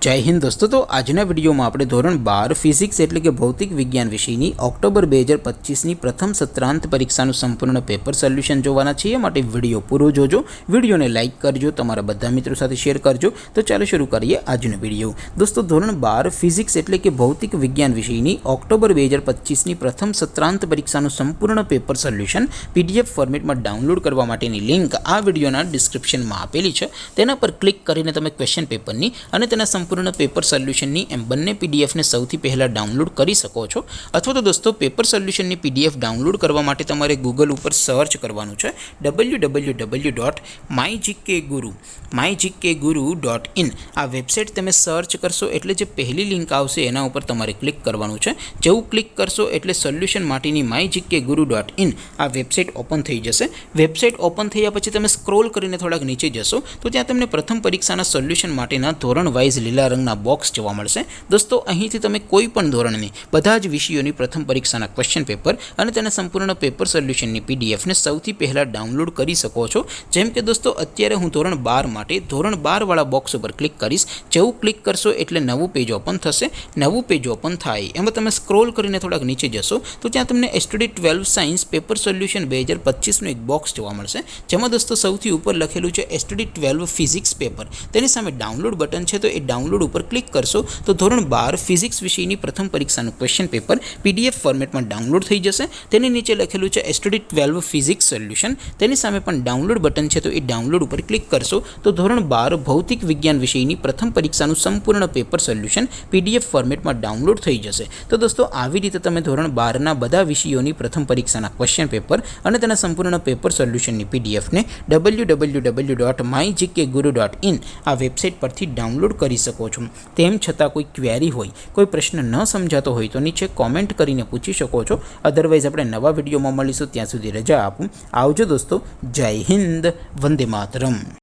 जय हिंद दोस्तों। तो आजना विडियो में આપણે ધોરણ 12 ફિઝિક્સ એટલે કે ભૌતિક વિજ્ઞાન વિષયની ઓક્ટોબર 2025ની પ્રથમ સત્રાંત પરીક્ષાનું સંપૂર્ણ પેપર સોલ્યુશન જોવાના છીએ। માટે વિડિયો પૂરો જોજો, વિડિયોને લાઈક કરજો, તમારા બધા મિત્રો સાથે શેર કરજો। તો ચાલો શરૂ કરીએ આજનો વિડિયો। દોસ્તો ધોરણ 12 ફિઝિક્સ એટલે કે ભૌતિક વિજ્ઞાન વિષયની ઓક્ટોબર 2025ની પ્રથમ સત્રાંત પરીક્ષાનું સંપૂર્ણ પેપર સોલ્યુશન પીડીએફ ફોર્મેટમાં ડાઉનલોડ કરવા માટેની લિંક આ વિડિયોના ડિસ્ક્રિપ્શનમાં આપેલી છે। તેના પર ક્લિક કરીને તમે ક્વેશ્ચન પેપરની અને તેના સંપૂर्ण पेपर सोल्यूशन एम बने पीडीएफ ने सौथी पहला डाउनलॉड करी सको छो। अथवा तो दोस्तों पेपर सोल्यूशन पीडीएफ डाउनलॉड करवा माटे तमारे गूगल पर सर्च करवानुं छे www.mygkguru.in आ वेबसाइट तमे सर्च करशो एटले जे पहली लिंक आवशे एना उपर तमारे क्लिक करवानुं छे। जेवुं क्लिक करशो एटले सोल्यूशन माटेनी mygkguru.in आ वेबसाइट ओपन थई जशे। वेबसाइट ओपन थया पछी तमे स्क्रॉल करीने थोड़ाक नीचे जशो तो त्यां तमने प्रथम परीक्षाना सोल्यूशन माटेना धोरण वाइज लीला रंगना बॉक्स जोवा मळशे। दोस्तों અહીંથી તમે કોઈ પણ ધોરણની બધા જ વિષયોની પ્રથમ પરીક્ષાના ક્વેશ્ચન પેપર અને તેના સંપૂર્ણ પેપર સોલ્યુશનની પીડીએફ ને સૌથી પહેલા ડાઉનલોડ કરી શકો છો। જેમ કે દોસ્તો અત્યારે હું ધોરણ 12 માટે ધોરણ 12 વાળા બોક્સ ઉપર ક્લિક કરીશ। જેવું ક્લિક કરશો એટલે નવું પેજ ઓપન થશે। નવું પેજ ઓપન થાય એમાં તમે સ્ક્રોલ કરીને થોડાક નીચે જશો તો ત્યાં તમને એસટીડી 12 સાયન્સ પેપર સોલ્યુશન 2025 નું એક બોક્સ જોવા મળશે। જેમાં દોસ્તો સૌથી ઉપર લખેલું છે એસટીડી 12 ફિઝિક્સ પેપર। તેની સામે ડાઉનલોડ બટન છે તો એ ડાઉનલોડ ઉપર क्लिक करशो तो धोरण 12 फिजिक्स विषयनी प्रथम परीक्षाનું क्वेश्चन पेपर पीडीएफ फॉर्मेट में डाउनलॉड थई जशे। तेनी नीचे लखेलुं छे एसटीडी 12 फिजिक्स सोल्यूशन। तेनी सामे पण डाउनलॉड बटन छे तो ए डाउनलॉड पर क्लिक करशो तो धोरण 12 भौतिक विज्ञान विषयनी प्रथम परीक्षाનું संपूर्ण पेपर सोल्यूशन पीडीएफ फॉर्मेट में डाउनलॉड थई जशे। तो दोस्तों આવી રીતે તમે ધોરણ 12 ના બધા વિષયોની પ્રથમ પરીક્ષાના ક્વેશ્ચન પેપર અને તેના સંપૂર્ણ પેપર સોલ્યુશનની પીડીએફ ને www.mygkguru.in આ વેબસાઇટ પરથી ડાઉનલોડ કરી શકો છો। तेम छतां कोई क्वेरी होय, कोई प्रश्न न समझातो होय तो नीचे कॉमेंट करीने पूछी शको छो। अदरवाइज आपणे नवा विडियोमां मळीशुं, त्यां सुधी रजा आपो। आवजो दोस्तों। जय हिंद, वंदे मातरम।